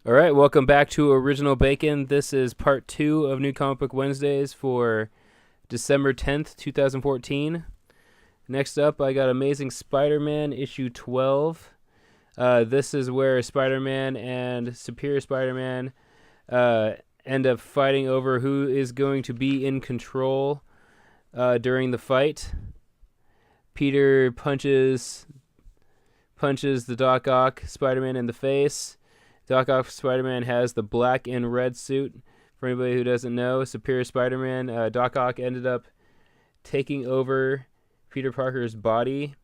All right, welcome back to Original Bacon. This is part 2 of New Comic Book Wednesdays for December 10th, 2014. Next up, I got Amazing Spider-Man issue 12. This is where Spider-Man and Superior Spider-Man uh, end up fighting over who is going to be in control during the fight. Peter punches the Doc Ock Spider-Man in the face. Doc Ock Spider-Man has the black and red suit. For anybody who doesn't know, Superior Spider-Man, Doc Ock ended up taking over Peter Parker's body,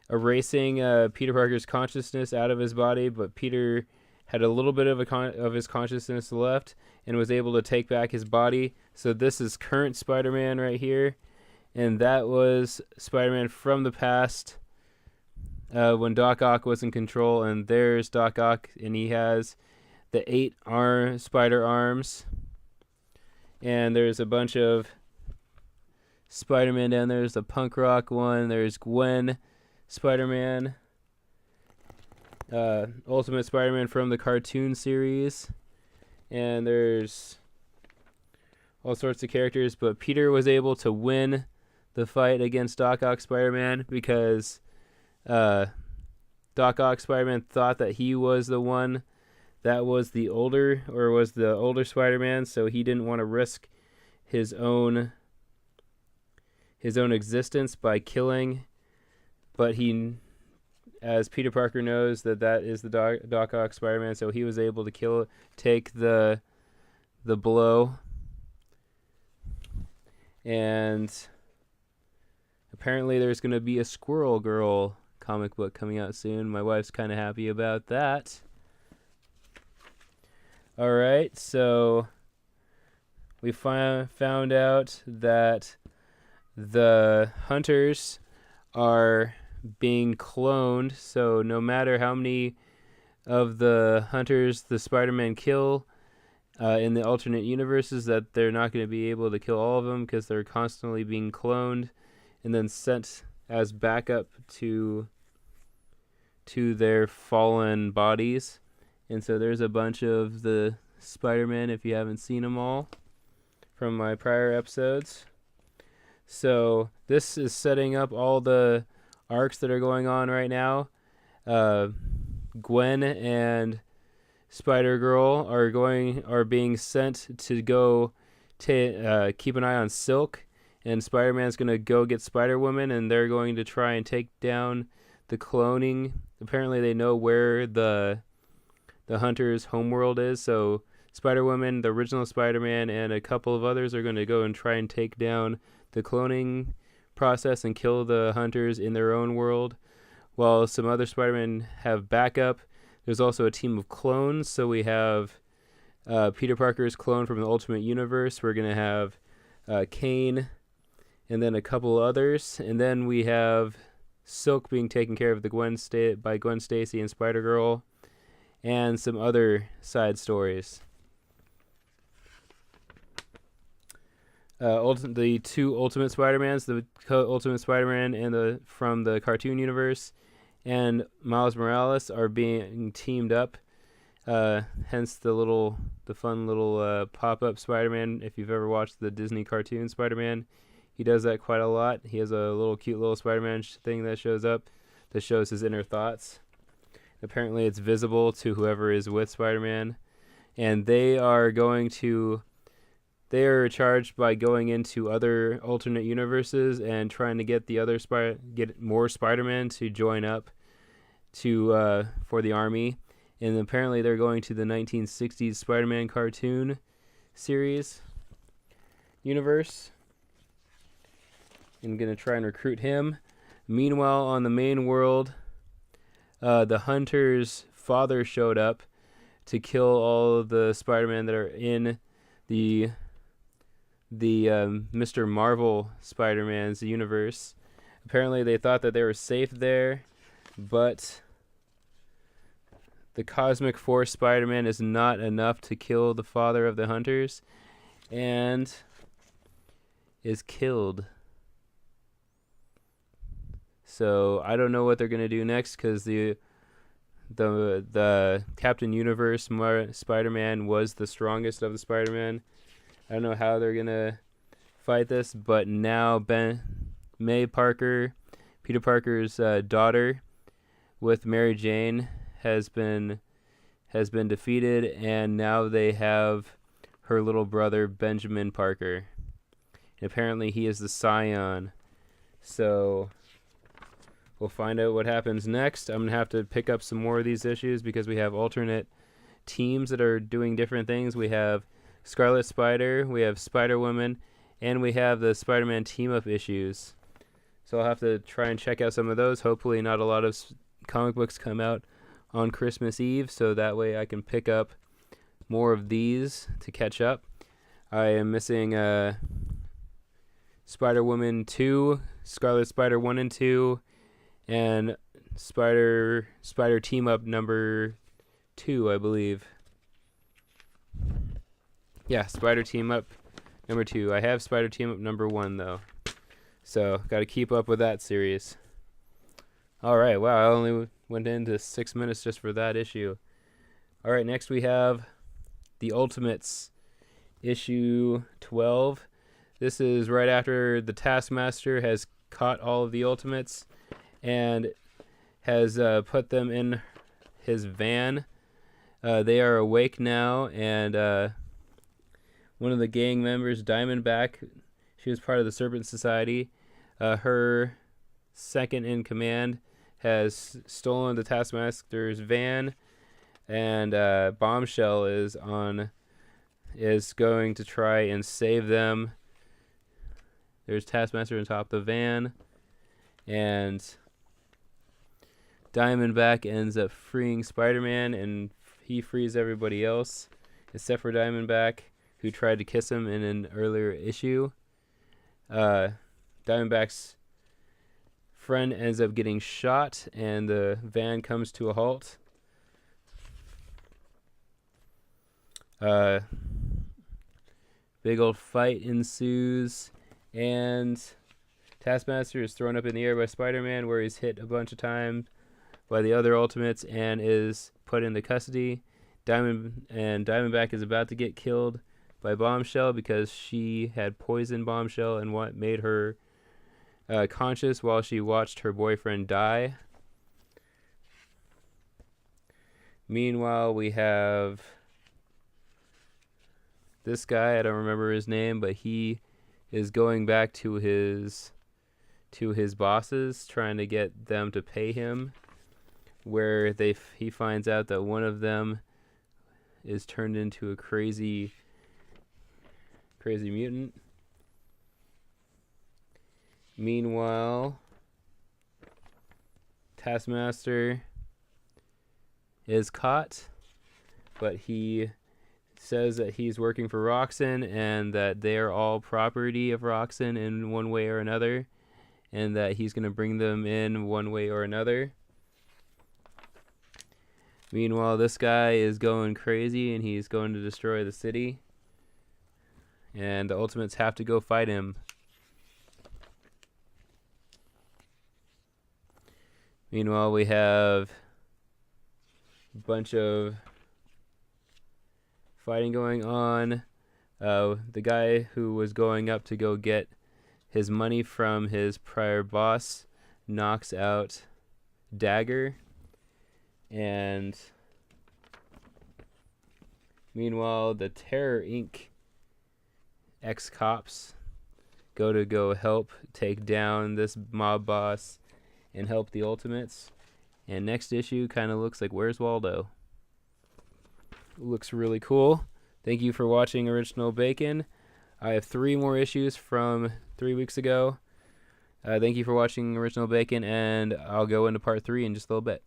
erasing Peter Parker's consciousness out of his body, but Peter had a little bit of his consciousness left and was able to take back his body. So this is current Spider-Man right here, and that was Spider-Man from the past when Doc Ock was in control, and there's Doc Ock, and he has the 8 spider arms, and there's a bunch of Spider-Man down there. There's the punk rock one, there's Gwen Spider-Man, Ultimate Spider-Man from the cartoon series, and there's all sorts of characters, but Peter was able to win the fight against Doc Ock Spider-Man because Doc Ock Spider-Man thought that he was the one that was the older Spider-Man, so he didn't want to risk his own existence by killing. But he, as Peter Parker knows, that is the Doc Ock Spider-Man, so he was able to take the blow, and apparently there's going to be a Squirrel Girl comic book coming out soon. My wife's kind of happy about that. All right, so we found out that the hunters are being cloned, so no matter how many of the hunters the Spider-Man kill in the alternate universes, that they're not going to be able to kill all of them because they're constantly being cloned and then sent as backup to their fallen bodies. And so there's a bunch of the Spider-Man, if you haven't seen them all, from my prior episodes. So this is setting up all the arcs that are going on right now. Gwen and Spider-Girl are being sent to go keep an eye on Silk, and Spider-Man's going to go get Spider-Woman, and they're going to try and take down the cloning. Apparently they know where the hunter's homeworld is, so Spider-Woman, the original Spider-Man, and a couple of others are going to go and try and take down the cloning process and kill the hunters in their own world, while some other Spider-Men have backup. There's also a team of clones, so we have Peter Parker's clone from the Ultimate Universe. We're going to have Kane, and then a couple others, and then we have Silk being taken care of by Gwen Stacy and Spider-Girl, and some other side stories. The 2 Ultimate Spider-Mans, the Ultimate Spider-Man and from the cartoon universe, and Miles Morales are being teamed up. Hence the fun little pop-up Spider-Man. If you've ever watched the Disney cartoon Spider-Man, he does that quite a lot. He has a cute little Spider-Man thing that shows up that shows his inner thoughts. Apparently it's visible to whoever is with Spider-Man, and they are charged by going into other alternate universes and trying to get get more Spider-Man to join up for the army. And apparently they're going to the 1960s Spider-Man cartoon series universe and going to try and recruit him. Meanwhile, on the main world, the hunter's father showed up to kill all of the Spider-Man that are in the Mr. Marvel Spider-Man's universe. Apparently they thought that they were safe there, but the Cosmic Force Spider-Man is not enough to kill the father of the hunters, and is killed. So I don't know what they're going to do next, because the the Captain Universe Spider-Man was the strongest of the Spider-Man. I don't know how they're gonna fight this, but now May Parker, Peter Parker's daughter, with Mary Jane, has been defeated, and now they have her little brother Benjamin Parker. And apparently he is the Scion. So we'll find out what happens next. I'm going to have to pick up some more of these issues because we have alternate teams that are doing different things. We have Scarlet Spider, we have Spider-Woman, and we have the Spider-Man team-up issues. So I'll have to try and check out some of those. Hopefully not a lot of comic books come out on Christmas Eve, so that way I can pick up more of these to catch up. I am missing Spider-Woman 2, Scarlet Spider 1 and 2, and Spider Team-Up number 2, I believe. Yeah, Spider Team-Up number 2. I have Spider Team-Up number 1, though. So, got to keep up with that series. Alright, wow, I only went into 6 minutes just for that issue. Alright, next we have The Ultimates, issue 12. This is right after the Taskmaster has caught all of the Ultimates and has put them in his van. They are awake now, and one of the gang members, Diamondback, she was part of the Serpent Society. Her second in command has stolen the Taskmaster's van, and Bombshell is going to try and save them. There's Taskmaster on top of the van, and Diamondback ends up freeing Spider-Man, and he frees everybody else except for Diamondback, who tried to kiss him in an earlier issue. Diamondback's friend ends up getting shot, and the van comes to a halt. Big old fight ensues, and Taskmaster is thrown up in the air by Spider-Man, where he's hit a bunch of times by the other Ultimates and is put into custody. Diamondback is about to get killed by Bombshell because she had poisoned Bombshell and what made her conscious while she watched her boyfriend die. Meanwhile, we have this guy, I don't remember his name, but he is going back to his bosses, trying to get them to pay him, where he finds out that one of them is turned into a crazy mutant. Meanwhile, Taskmaster is caught, but he says that he's working for Roxxon and that they are all property of Roxxon in one way or another, and that he's going to bring them in one way or another. Meanwhile, this guy is going crazy and he's going to destroy the city, and the Ultimates have to go fight him. Meanwhile, we have a bunch of fighting going on. The guy who was going up to go get his money from his prior boss knocks out Dagger. And meanwhile, the Terror Inc. ex-cops go help take down this mob boss and help the Ultimates. And next issue kind of looks like Where's Waldo? Looks really cool. Thank you for watching Original Bacon. I have 3 more issues from 3 weeks ago. Thank you for watching Original Bacon, and I'll go into part 3 in just a little bit.